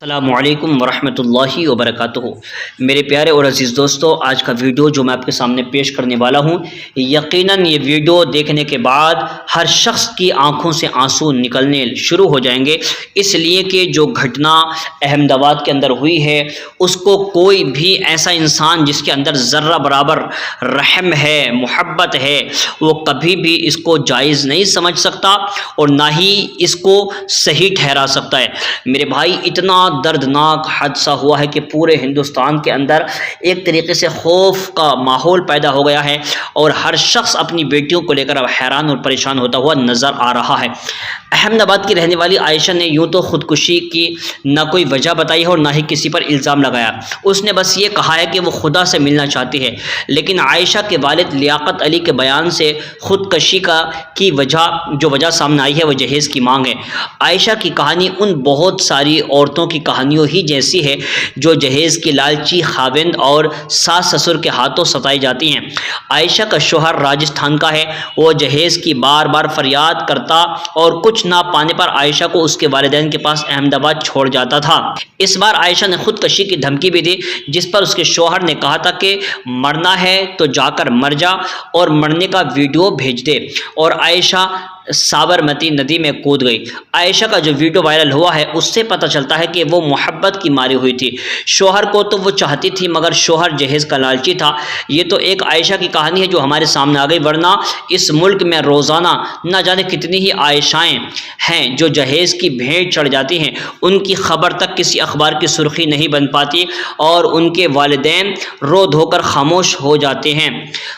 السلام علیکم ورحمۃ اللہ وبرکاتہ۔ میرے پیارے اور عزیز دوستو، آج کا ویڈیو جو میں آپ کے سامنے پیش کرنے والا ہوں، یقیناً یہ ویڈیو دیکھنے کے بعد ہر شخص کی آنکھوں سے آنسو نکلنے شروع ہو جائیں گے، اس لیے کہ جو گھٹنا احمد آباد کے اندر ہوئی ہے اس کو کوئی بھی ایسا انسان جس کے اندر ذرہ برابر رحم ہے، محبت ہے، وہ کبھی بھی اس کو جائز نہیں سمجھ سکتا اور نہ ہی اس کو صحیح ٹھہرا سکتا ہے۔ میرے بھائی، اتنا دردناک حادثہ ہوا ہے کہ پورے ہندوستان کے اندر ایک طریقے سے خوف کا ماحول پیدا ہو گیا ہے اور ہر شخص اپنی بیٹیوں کو لے کر اب حیران اور پریشان ہوتا ہوا نظر آ رہا ہے۔ احمد آباد کی رہنے والی عائشہ نے یوں تو خودکشی کی نہ کوئی وجہ بتائی ہے اور نہ ہی کسی پر الزام لگایا، اس نے بس یہ کہا ہے کہ وہ خدا سے ملنا چاہتی ہے، لیکن عائشہ کے والد لیاقت علی کے بیان سے خودکشی کی وجہ سامنے آئی ہے وہ جہیز کی مانگ ہے۔ عائشہ کی کہانی ان بہت ساری عورتوں کی کہانیوں ہی جیسی ہے جو جہیز کی لالچی خاوند اور ساس سسر کے ہاتھوں ستائی جاتی ہیں۔ عائشہ کا شوہر راجستھان کا ہے، وہ جہیز کی بار بار فریاد کرتا اور کچھ نہ پانے پر عائشہ کو اس کے والدین کے پاس احمد آباد چھوڑ جاتا تھا۔ اس بار عائشہ نے خودکشی کی دھمکی بھی دی، جس پر اس کے شوہر نے کہا تھا کہ مرنا ہے تو جا کر مر جا اور مرنے کا ویڈیو بھیج دے، اور عائشہ سابرمتی ندی میں کود گئی۔ عائشہ کا جو ویڈیو وائرل ہوا ہے اس سے پتہ چلتا ہے کہ وہ محبت کی ماری ہوئی تھی، شوہر کو تو وہ چاہتی تھی مگر شوہر جہیز کا لالچی تھا۔ یہ تو ایک عائشہ کی کہانی ہے جو ہمارے سامنے آ گئی، ورنہ اس ملک میں روزانہ نہ جانے کتنی ہی عائشائیں ہیں جو جہیز کی بھیٹ چڑھ جاتی ہیں، ان کی خبر تک کسی اخبار کی سرخی نہیں بن پاتی اور ان کے والدین رو دھو کر خاموش ہو جاتے ہیں۔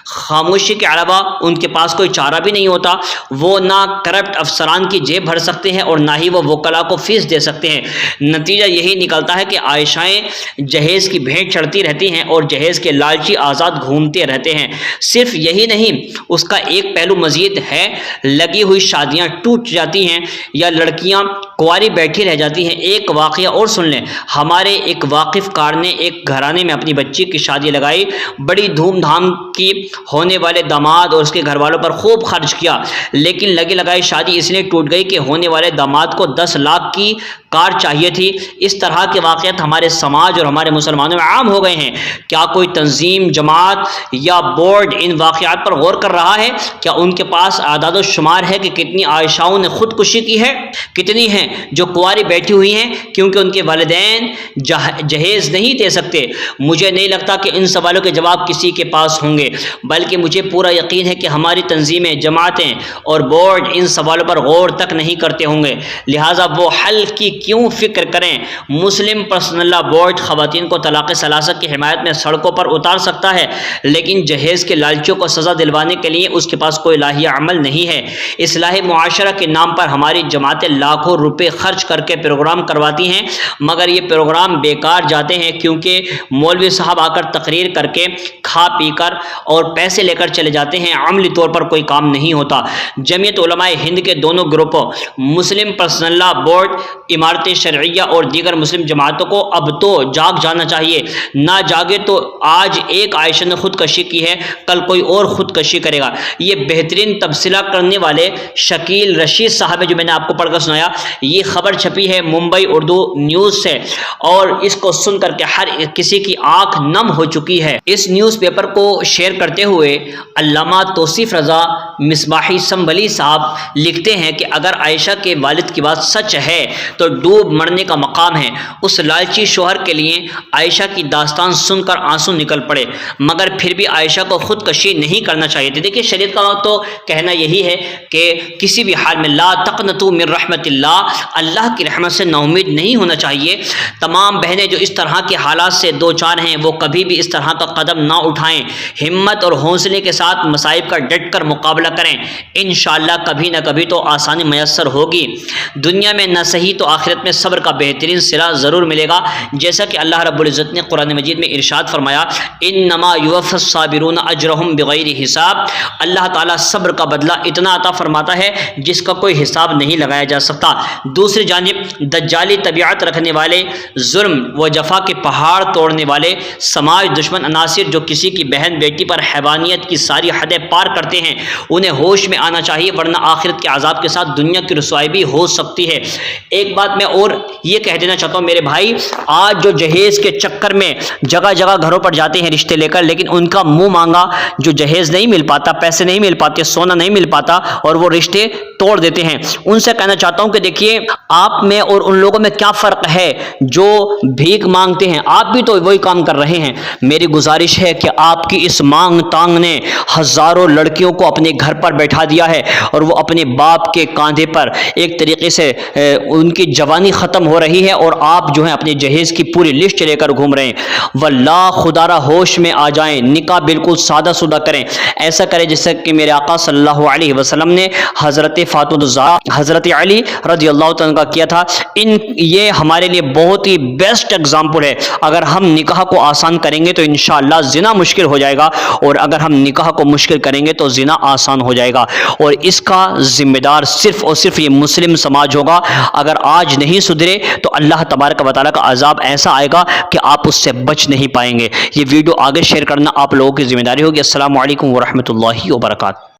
خاموشی کے علاوہ ان کے پاس کوئی چارہ بھی نہیں ہوتا، وہ نہ کرپٹ افسران کی جیب بھر سکتے ہیں اور نہ ہی وہ وکلاء کو فیس دے سکتے ہیں۔ نتیجہ یہی نکلتا ہے کہ عائشائیں جہیز کی بھیٹ چڑھتی رہتی ہیں اور جہیز کے لالچی آزاد گھومتے رہتے ہیں۔ صرف یہی نہیں، اس کا ایک پہلو مزید ہے، لگی ہوئی شادیاں ٹوٹ جاتی ہیں یا لڑکیاں کنواری بیٹھی رہ جاتی ہیں۔ ایک واقعہ اور سن لیں، ہمارے ایک واقف کار نے ایک گھرانے میں اپنی بچی کی شادی لگائی، بڑی دھوم دھام کی، ہونے والے داماد اور اس کے گھر والوں پر خوب خرچ کیا، لیکن لگی لگائی شادی اس لیے ٹوٹ گئی کہ ہونے والے داماد کو 10 لاکھ کی کار چاہیے تھی۔ اس طرح کے واقعات ہمارے سماج اور ہمارے مسلمانوں میں عام ہو گئے ہیں۔ کیا کوئی تنظیم، جماعت یا بورڈ ان واقعات پر غور کر رہا ہے؟ کیا ان کے پاس اعداد و شمار ہے کہ کتنی عائشاؤں نے خودکشی کی ہے، کتنی ہیں جو کنواری بیٹھی ہوئی ہیں کیونکہ ان کے والدین جہیز نہیں دے سکتے؟ مجھے نہیں لگتا کہ ان سوالوں کے جواب کسی کے پاس ہوں گے، بلکہ مجھے پورا یقین ہے کہ ہماری تنظیمیں، جماعتیں اور بورڈ ان سوالوں پر غور تک نہیں کرتے ہوں گے، لہٰذا وہ حل کی کیوں فکر کریں؟ مسلم پرسنل لا بورڈ خواتین کو طلاق ثلاثہ کی حمایت میں سڑکوں پر اتار سکتا ہے، لیکن جہیز کے لالچیوں کو سزا دلوانے کے لیے اس کے پاس کوئی لائحہ عمل نہیں ہے۔ اصلاح معاشرہ کے نام پر ہماری جماعتیں لاکھوں روپے خرچ کر کے پروگرام کرواتی ہیں، مگر یہ پروگرام بیکار جاتے ہیں کیونکہ مولوی صاحب آ کر تقریر کر کے کھا پی کر اور پیسے لے کر چلے جاتے ہیں، عملی طور پر کوئی کام نہیں ہوتا۔ جمعیت علماء ہند کے دونوں گروپوں، مسلم پرسنل لا بورڈ، امارت شرعیہ اور دیگر مسلم جماعتوں کو اب تو جاگ جانا چاہیے، نہ جاگے تو آج ایک عائشہ نے خودکشی کی ہے، کل کوئی اور خودکشی کرے گا۔ یہ بہترین تبصرہ کرنے والے شکیل رشید صاحب جو میں نے آپ کو پڑھ کر سنایا، یہ خبر چھپی ہے ممبئی اردو نیوز سے اور اس کو سن کر کے ہر کسی کی آنکھ نم ہو چکی ہے۔ اس نیوز پیپر کو شیئر کرتے ہوئے علامہ توصیف رضا مصباحی سنبھلی صاحب لکھتے ہیں کہ اگر عائشہ کے والد کی بات سچ ہے تو ڈوب مرنے کا مقام ہے۔ اس لالچی شوہر کے لیے عائشہ کی داستان سن کر آنسو نکل پڑے، مگر پھر بھی عائشہ کو خودکشی نہیں کرنا چاہیے تھی۔ دیکھیے، شریعت کا تو کہنا یہی ہے کہ کسی بھی حال میں لا تقنطوا من رحمت اللہ، اللہ کی رحمت سے نا امید نہیں ہونا چاہیے۔ تمام بہنیں جو اس طرح کے حالات سے دو چار ہیں وہ کبھی بھی اس طرح کا قدم نہ اٹھائیں، ہمت اور حوصلے کے ساتھ مصائب کا ڈٹ کر مقابلہ کریں، انشاءاللہ کبھی نہ کبھی تو آسانی میسر ہوگی۔ دنیا میں نہ صحیح تو آخرت میں صبر کا بہترین صلہ ضرور ملے گا، جیسا کہ اللہ رب العزت نے قرآن مجید میں ارشاد فرمایا، انما یوفی الصابرون اجرہم بغیر حساب۔ اللہ تعالیٰ صبر کا بدلہ اتنا عطا فرماتا ہے جس کا کوئی حساب نہیں لگایا جا سکتا۔ دوسری جانب دجالی طبیعت رکھنے والے، ظلم و جفا کے پہاڑ توڑنے والے سماج دشمن عناصر جو کسی کی بہن بیٹی پر حیوانیت کی ساری حدیں پار کرتے ہیں، انہیں ہوش میں آنا چاہیے، ورنہ آخرت کے عذاب کے ساتھ دنیا کی رسوائی بھی ہو سکتی ہے۔ ایک بات میں اور یہ کہہ دینا چاہتا ہوں میرے بھائی، آج جو جہیز کے چکر میں جگہ جگہ گھروں پر جاتے ہیں رشتے لے کر، لیکن ان کا منہ مانگا جو جہیز نہیں مل پاتا، پیسے نہیں مل پاتے، سونا نہیں مل پاتا اور وہ رشتے توڑ دیتے ہیں، ان سے کہنا چاہتا ہوں کہ دیکھیے آپ میں اور ان لوگوں میں کیا فرق ہے جو بھیک مانگتے ہیں، آپ بھی تو وہی کام کر رہے ہیں۔ میری گزارش ہے کہ آپ کی اس مانگ تانگ نے ہزاروں لڑکیوں کو اپنے گھر پر بیٹھا دیا ہے اور وہ اپنے باپ کے کاندھے پر ایک طریقے سے ان کی جوانی ختم ہو رہی ہے اور آپ جو ہیں اپنے جہیز کی پوری لسٹ لے کر گھوم رہے ہیں۔ واللہ خدا را ہوش میں آ جائیں، نکاح بالکل سادہ سودہ کریں، ایسا کریں جیسا کہ میرے آقا صلی اللہ علیہ وسلم نے حضرت فاطمہ الزہرا، حضرت علی رضی اللہ تعالیٰ کا کیا تھا۔ یہ ہمارے لیے بہت ہی بیسٹ اگزامپل ہے۔ اگر ہم نکاح کو آسان کریں گے تو انشاءاللہ زنا مشکل ہو جائے گا، اور اگر ہم نکاح کو مشکل کریں گے تو زنا آسان ہو جائے گا، اور اس کا ذمہ دار صرف اور صرف یہ مسلم سماج ہوگا۔ اگر آج نہیں سدھرے تو اللہ تبارک و تعالیٰ کا عذاب ایسا آئے گا کہ آپ اس سے بچ نہیں پائیں گے۔ یہ ویڈیو آگے شیئر کرنا آپ لوگوں کی ذمہ داری ہوگی۔ السلام علیکم ورحمۃ اللہ وبرکاتہ۔